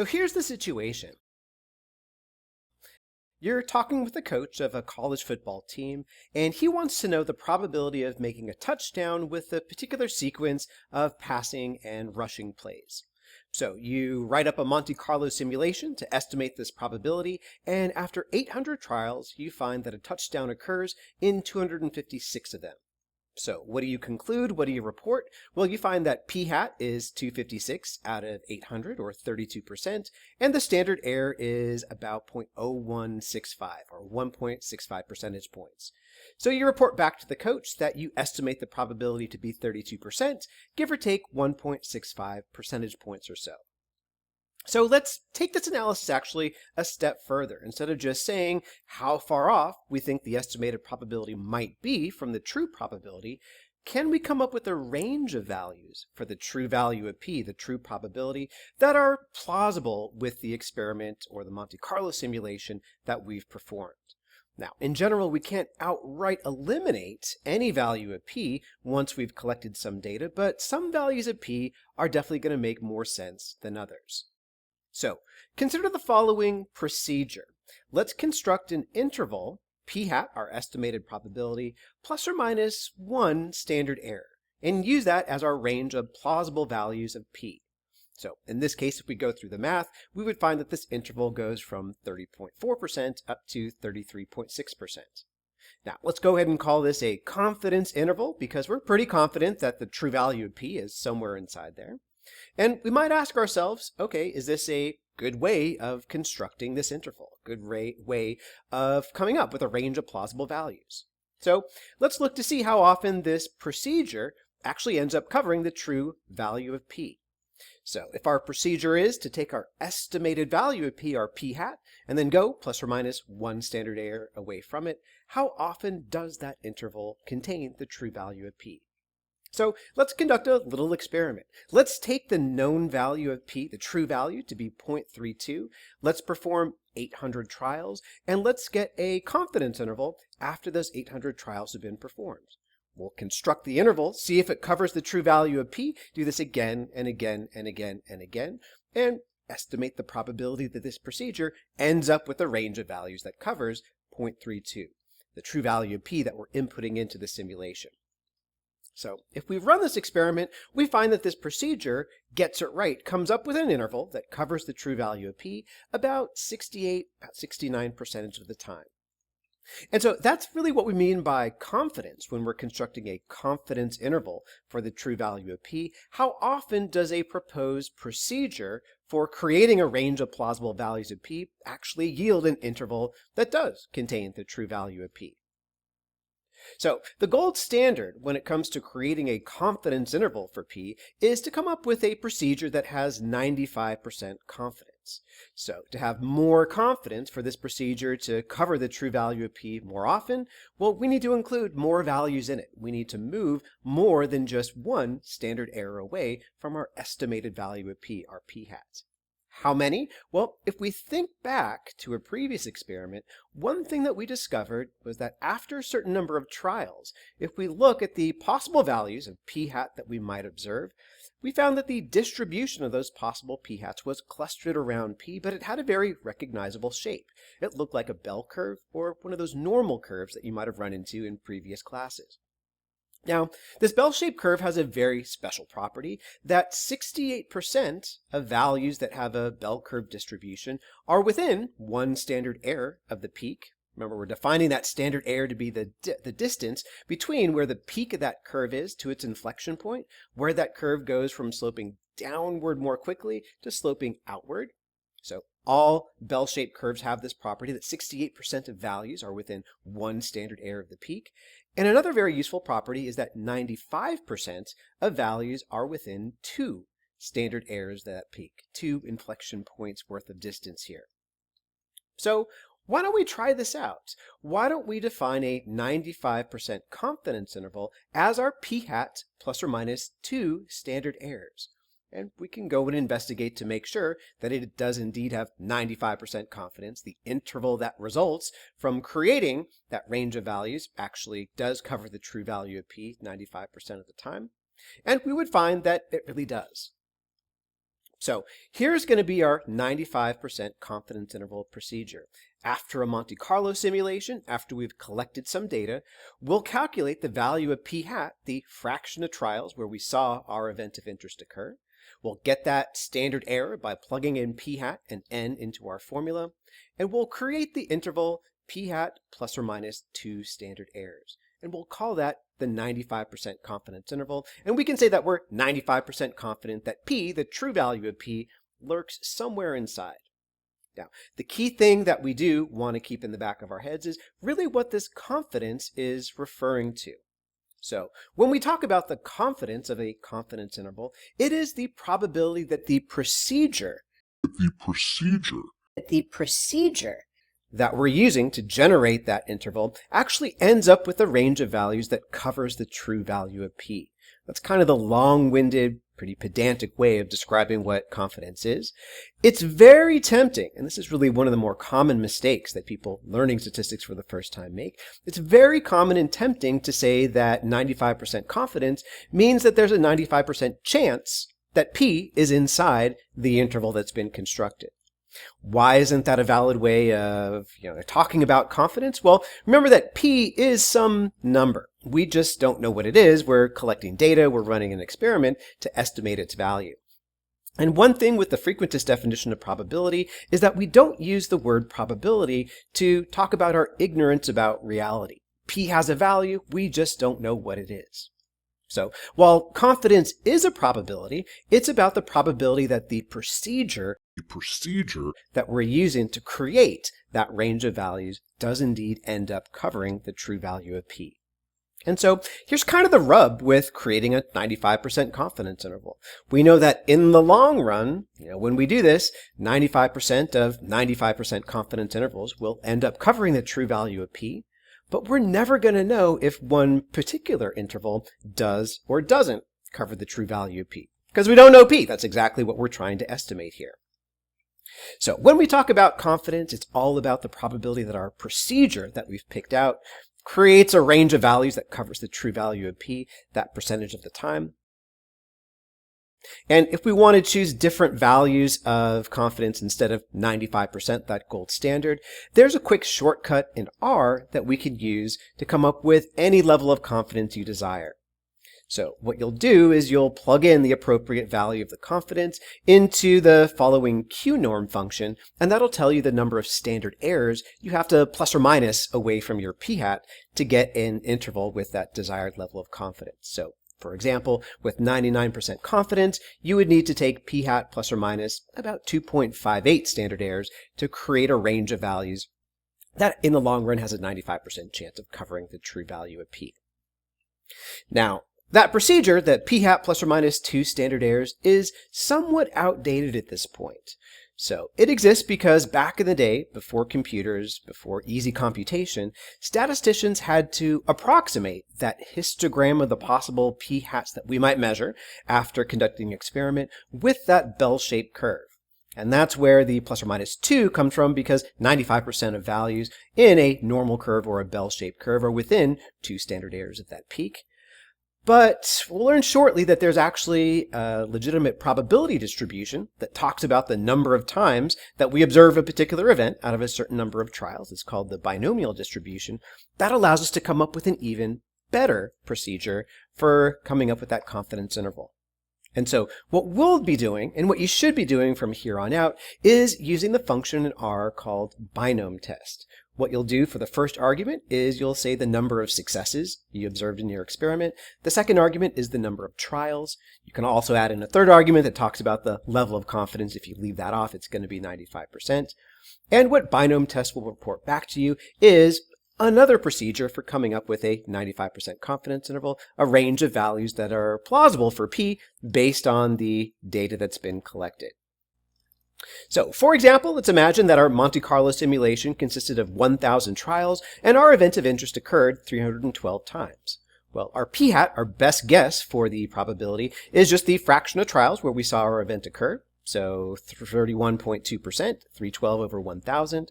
So here's the situation. You're talking with the coach of a college football team, and he wants to know the probability of making a touchdown with a particular sequence of passing and rushing plays. So you write up a Monte Carlo simulation to estimate this probability, and after 800 trials, you find that a touchdown occurs in 256 of them. So what do you conclude? What do you report? Well, you find that p hat is 256 out of 800, or 32%, and the standard error is about 0.0165, or 1.65 percentage points. So you report back to the coach that you estimate the probability to be 32%, give or take 1.65 percentage points or so. So let's take this analysis actually a step further. Instead of just saying how far off we think the estimated probability might be from the true probability, can we come up with a range of values for the true value of p, the true probability, that are plausible with the experiment or the Monte Carlo simulation that we've performed? Now, in general, we can't outright eliminate any value of p once we've collected some data, but some values of p are definitely going to make more sense than others. So consider the following procedure. Let's construct an interval, p hat, our estimated probability, plus or minus 1 standard error, and use that as our range of plausible values of p. So in this case, if we go through the math, we would find that this interval goes from 30.4% up to 33.6%. Now, let's go ahead and call this a confidence interval because we're pretty confident that the true value of p is somewhere inside there. And we might ask ourselves, okay, is this a good way of constructing this interval? A good way of coming up with a range of plausible values? So let's look to see how often this procedure actually ends up covering the true value of p. So if our procedure is to take our estimated value of p, our p hat, and then go plus or minus 1 standard error away from it, how often does that interval contain the true value of p? So let's conduct a little experiment. Let's take the known value of p, the true value, to be 0.32. Let's perform 800 trials, and let's get a confidence interval after those 800 trials have been performed. We'll construct the interval, see if it covers the true value of p, do this again and again and again and again, and estimate the probability that this procedure ends up with a range of values that covers 0.32, the true value of p that we're inputting into the simulation. So if we run this experiment, we find that this procedure gets it right, comes up with an interval that covers the true value of p about 69% of the time. And so that's really what we mean by confidence when we're constructing a confidence interval for the true value of p. How often does a proposed procedure for creating a range of plausible values of p actually yield an interval that does contain the true value of p? So the gold standard when it comes to creating a confidence interval for p is to come up with a procedure that has 95% confidence. So to have more confidence for this procedure to cover the true value of p more often, well, we need to include more values in it. We need to move more than just 1 standard error away from our estimated value of p, our p hat. How many? Well, if we think back to a previous experiment, one thing that we discovered was that after a certain number of trials, if we look at the possible values of p hat that we might observe, we found that the distribution of those possible p hats was clustered around p, but it had a very recognizable shape. It looked like a bell curve or one of those normal curves that you might have run into in previous classes. Now, this bell-shaped curve has a very special property that 68% of values that have a bell curve distribution are within 1 standard error of the peak. Remember, we're defining that standard error to be the distance between where the peak of that curve is to its inflection point, where that curve goes from sloping downward more quickly to sloping outward. So all bell-shaped curves have this property that 68% of values are within 1 standard error of the peak. And another very useful property is that 95% of values are within 2 standard errors of that peak, 2 inflection points worth of distance here. So why don't we try this out? Why don't we define a 95% confidence interval as our p hat plus or minus 2 standard errors? And we can go and investigate to make sure that it does indeed have 95% confidence. The interval that results from creating that range of values actually does cover the true value of p 95% of the time. And we would find that it really does. So here's going to be our 95% confidence interval procedure. After a Monte Carlo simulation, after we've collected some data, we'll calculate the value of p hat, the fraction of trials where we saw our event of interest occur. We'll get that standard error by plugging in p hat and n into our formula, and we'll create the interval p hat plus or minus 2 standard errors. And we'll call that the 95% confidence interval. And we can say that we're 95% confident that p, the true value of p, lurks somewhere inside. Now, the key thing that we do want to keep in the back of our heads is really what this confidence is referring to. So, when we talk about the confidence of a confidence interval, it is the probability that the procedure that we're using to generate that interval actually ends up with a range of values that covers the true value of p. That's kind of the long-winded, pretty pedantic way of describing what confidence is. It's very tempting, and this is really one of the more common mistakes that people learning statistics for the first time make. It's very common and tempting to say that 95% confidence means that there's a 95% chance that p is inside the interval that's been constructed. Why isn't that a valid way of talking about confidence? Well, remember that p is some number. We just don't know what it is. We're collecting data. We're running an experiment to estimate its value. And one thing with the frequentist definition of probability is that we don't use the word probability to talk about our ignorance about reality. P has a value. We just don't know what it is. So while confidence is a probability, it's about the probability that the procedure that we're using to create that range of values does indeed end up covering the true value of p. And so here's kind of the rub with creating a 95% confidence interval. We know that in the long run, when we do this, 95% of 95% confidence intervals will end up covering the true value of p. But we're never going to know if one particular interval does or doesn't cover the true value of p, because we don't know p. That's exactly what we're trying to estimate here. So when we talk about confidence, it's all about the probability that our procedure that we've picked out creates a range of values that covers the true value of p, that percentage of the time. And if we want to choose different values of confidence instead of 95%, that gold standard, there's a quick shortcut in R that we can use to come up with any level of confidence you desire. So what you'll do is you'll plug in the appropriate value of the confidence into the following qnorm function, and that'll tell you the number of standard errors you have to plus or minus away from your p hat to get an interval with that desired level of confidence. So for example, with 99% confidence, you would need to take p hat plus or minus about 2.58 standard errors to create a range of values that in the long run has a 95% chance of covering the true value of p. Now, that procedure, that p hat plus or minus 2 standard errors, is somewhat outdated at this point. So it exists because back in the day, before computers, before easy computation, statisticians had to approximate that histogram of the possible p hats that we might measure after conducting an experiment with that bell-shaped curve. And that's where the plus or minus 2 comes from, because 95% of values in a normal curve or a bell-shaped curve are within 2 standard errors of that peak. But we'll learn shortly that there's actually a legitimate probability distribution that talks about the number of times that we observe a particular event out of a certain number of trials. It's called the binomial distribution. That allows us to come up with an even better procedure for coming up with that confidence interval. And so what we'll be doing, and what you should be doing from here on out, is using the function in R called binom.test. What you'll do for the first argument is you'll say the number of successes you observed in your experiment. The second argument is the number of trials. You can also add in a third argument that talks about the level of confidence. If you leave that off, it's going to be 95%. And what binom.test will report back to you is another procedure for coming up with a 95% confidence interval, a range of values that are plausible for p based on the data that's been collected. So, for example, let's imagine that our Monte Carlo simulation consisted of 1,000 trials and our event of interest occurred 312 times. Well, our p hat, our best guess for the probability, is just the fraction of trials where we saw our event occur. So 31.2%, 312 over 1,000.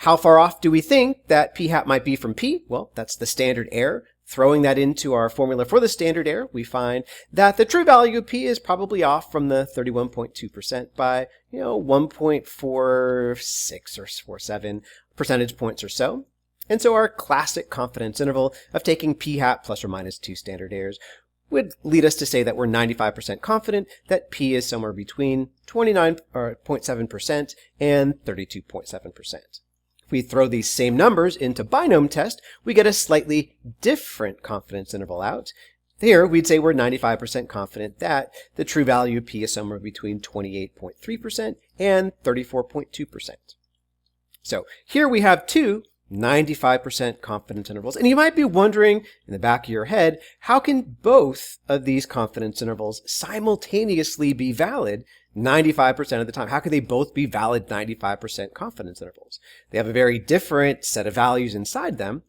How far off do we think that p hat might be from p? Well, that's the standard error, Throwing that into our formula for the standard error, we find that the true value of p is probably off from the 31.2% by, 1.46 or 47 percentage points or so. And so our classic confidence interval of taking p hat plus or minus 2 standard errors would lead us to say that we're 95% confident that p is somewhere between 29.7% and 32.7%. If we throw these same numbers into binom test, we get a slightly different confidence interval out. Here, we'd say we're 95% confident that the true value of p is somewhere between 28.3% and 34.2%. So here we have two 95% confidence intervals. And you might be wondering in the back of your head, how can both of these confidence intervals simultaneously be valid 95% of the time? How could they both be valid 95% confidence intervals? They have a very different set of values inside them.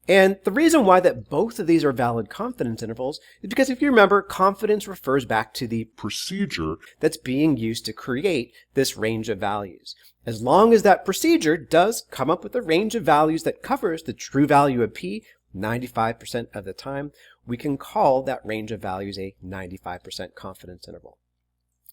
And the reason why that both of these are valid confidence intervals is because if you remember, confidence refers back to the procedure that's being used to create this range of values. As long as that procedure does come up with a range of values that covers the true value of p 95% of the time, we can call that range of values a 95% confidence interval.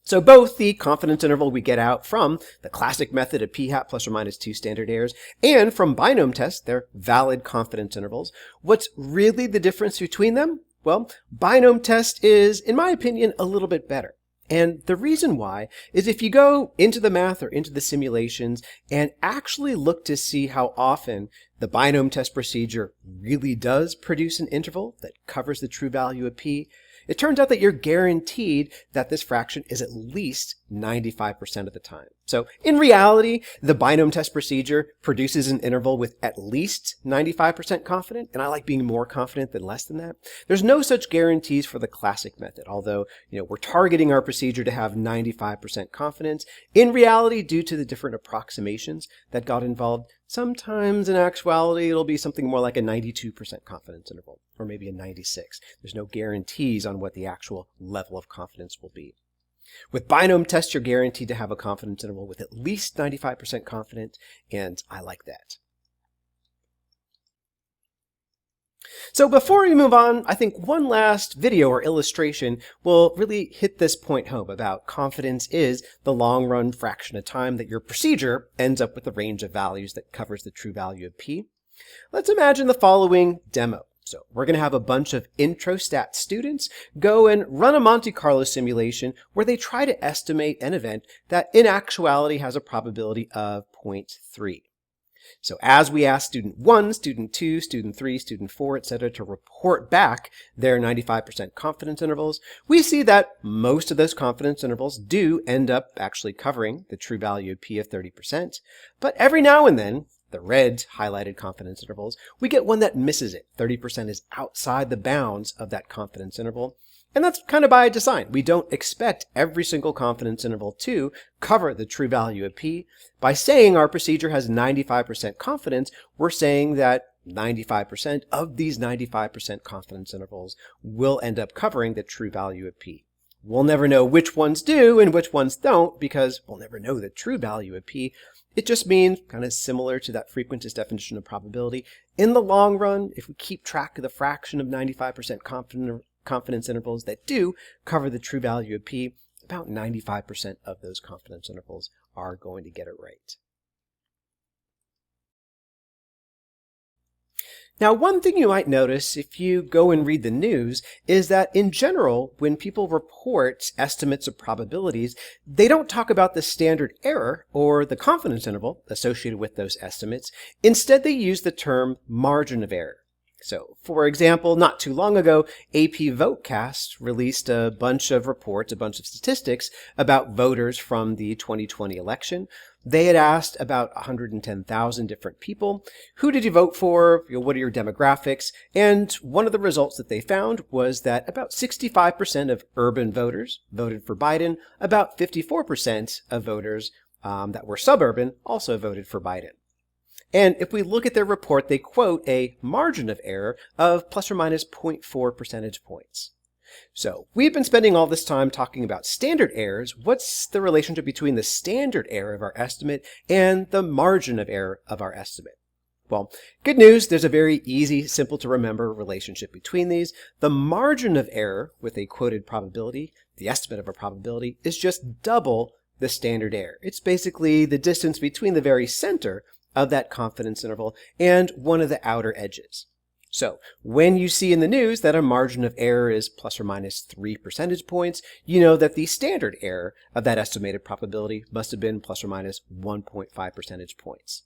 So both the confidence interval we get out from the classic method of p hat plus or minus 2 standard errors and from binom test, they're valid confidence intervals. What's really the difference between them? Well, binom test is, in my opinion, a little bit better. And the reason why is if you go into the math or into the simulations and actually look to see how often the binom test procedure really does produce an interval that covers the true value of p, it turns out that you're guaranteed that this fraction is at least 95% of the time. So in reality, the binom test procedure produces an interval with at least 95% confident, and I like being more confident than less than that. There's no such guarantees for the classic method, although we're targeting our procedure to have 95% confidence. In reality, due to the different approximations that got involved, sometimes in actuality it'll be something more like a 92% confidence interval, or maybe a 96. There's no guarantees on what the actual level of confidence will be. With binom test, you're guaranteed to have a confidence interval with at least 95% confidence, and I like that. So before we move on, I think one last video or illustration will really hit this point home about confidence is the long-run fraction of time that your procedure ends up with a range of values that covers the true value of p. Let's imagine the following demo. So we're going to have a bunch of IntroStat students go and run a Monte Carlo simulation where they try to estimate an event that in actuality has a probability of 0.3. So as we ask student 1, student 2, student 3, student 4, etc. to report back their 95% confidence intervals, we see that most of those confidence intervals do end up actually covering the true value of p of 30%. But every now and then, the red highlighted confidence intervals, we get one that misses it. 30% is outside the bounds of that confidence interval. And that's kind of by design. We don't expect every single confidence interval to cover the true value of p. By saying our procedure has 95% confidence, we're saying that 95% of these 95% confidence intervals will end up covering the true value of p. We'll never know which ones do and which ones don't because we'll never know the true value of p. It just means, kind of similar to that frequentist definition of probability, in the long run, if we keep track of the fraction of 95% confidence intervals that do cover the true value of p, about 95% of those confidence intervals are going to get it right. Now, one thing you might notice if you go and read the news is that in general, when people report estimates of probabilities, they don't talk about the standard error or the confidence interval associated with those estimates. Instead, they use the term margin of error. So, for example, not too long ago, AP Votecast released a bunch of reports, a bunch of statistics about voters from the 2020 election. They had asked about 110,000 different people, who did you vote for, what are your demographics, and one of the results that they found was that about 65% of urban voters voted for Biden, about 54% of voters that were suburban also voted for Biden. And if we look at their report, they quote a margin of error of plus or minus 0.4 percentage points. So we've been spending all this time talking about standard errors. What's the relationship between the standard error of our estimate and the margin of error of our estimate? Well, good news, there's a very easy, simple to remember relationship between these. The margin of error with a quoted probability, the estimate of a probability, is just double the standard error. It's basically the distance between the very center of that confidence interval and one of the outer edges. So when you see in the news that a margin of error is plus or minus 3 percentage points, you know that the standard error of that estimated probability must have been plus or minus 1.5 percentage points.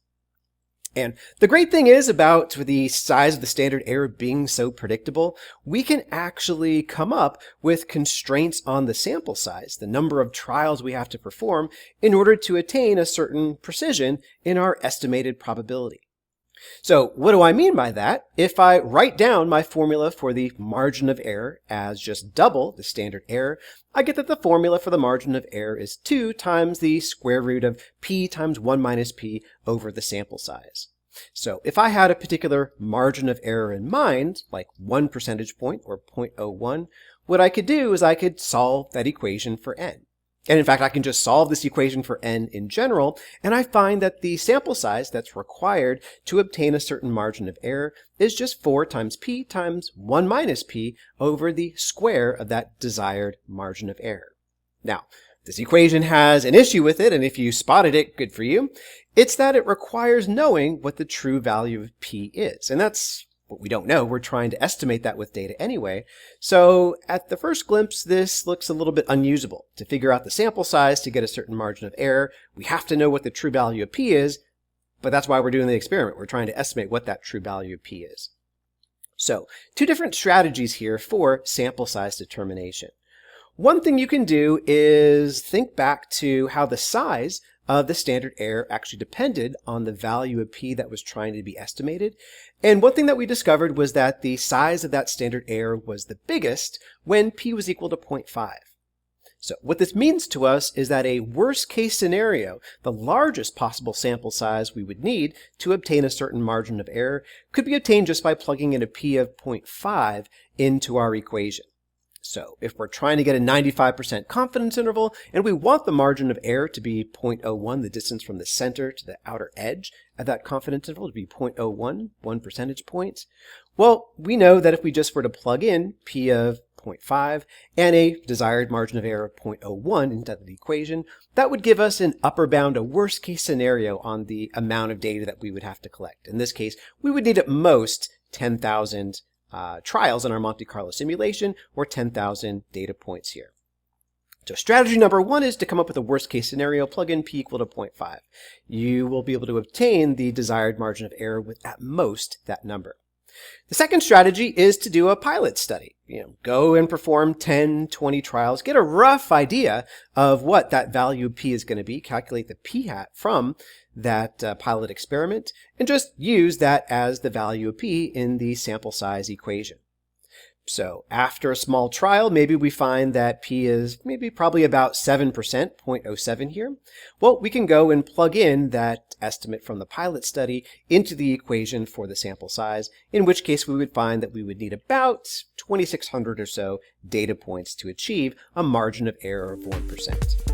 And the great thing is about the size of the standard error being so predictable, we can actually come up with constraints on the sample size, the number of trials we have to perform in order to attain a certain precision in our estimated probability. So what do I mean by that? If I write down my formula for the margin of error as just double the standard error, I get that the formula for the margin of error is 2 times the square root of p times 1 minus p over the sample size. So if I had a particular margin of error in mind, like 1 percentage point or 0.01, what I could do is I could solve that equation for n. And in fact, I can just solve this equation for n in general, and I find that the sample size that's required to obtain a certain margin of error is just 4 times p times 1 minus p over the square of that desired margin of error. Now, this equation has an issue with it, and if you spotted it, good for you. It's that it requires knowing what the true value of p is, and that's what we don't know. We're trying to estimate that with data anyway. So at the first glimpse, this looks a little bit unusable. To figure out the sample size to get a certain margin of error, we have to know what the true value of p is, but that's why we're doing the experiment. We're trying to estimate what that true value of p is. So, 2 different strategies here for sample size determination. One thing you can do is think back to how the size of the standard error actually depended on the value of p that was trying to be estimated. And one thing that we discovered was that the size of that standard error was the biggest when p was equal to 0.5. So what this means to us is that a worst case scenario, the largest possible sample size we would need to obtain a certain margin of error, could be obtained just by plugging in a p of 0.5 into our equation. So if we're trying to get a 95% confidence interval and we want the margin of error to be 0.01, the distance from the center to the outer edge of that confidence interval to be 0.01, 1 percentage point, well, we know that if we just were to plug in p of 0.5 and a desired margin of error of 0.01 into the equation, that would give us an upper bound, a worst case scenario on the amount of data that we would have to collect. In this case, we would need at most 10,000 trials in our Monte Carlo simulation, or 10,000 data points here. So strategy number 1 is to come up with a worst case scenario, plug in p equal to 0.5. You will be able to obtain the desired margin of error with at most that number. The second strategy is to do a pilot study. Go and perform 10, 20 trials, get a rough idea of what that value of p is going to be, calculate the p-hat from that pilot experiment, and just use that as the value of p in the sample size equation. So after a small trial, maybe we find that p is probably about 7%, 0.07 here. Well, we can go and plug in that estimate from the pilot study into the equation for the sample size, in which case we would find that we would need about 2,600 or so data points to achieve a margin of error of 1%.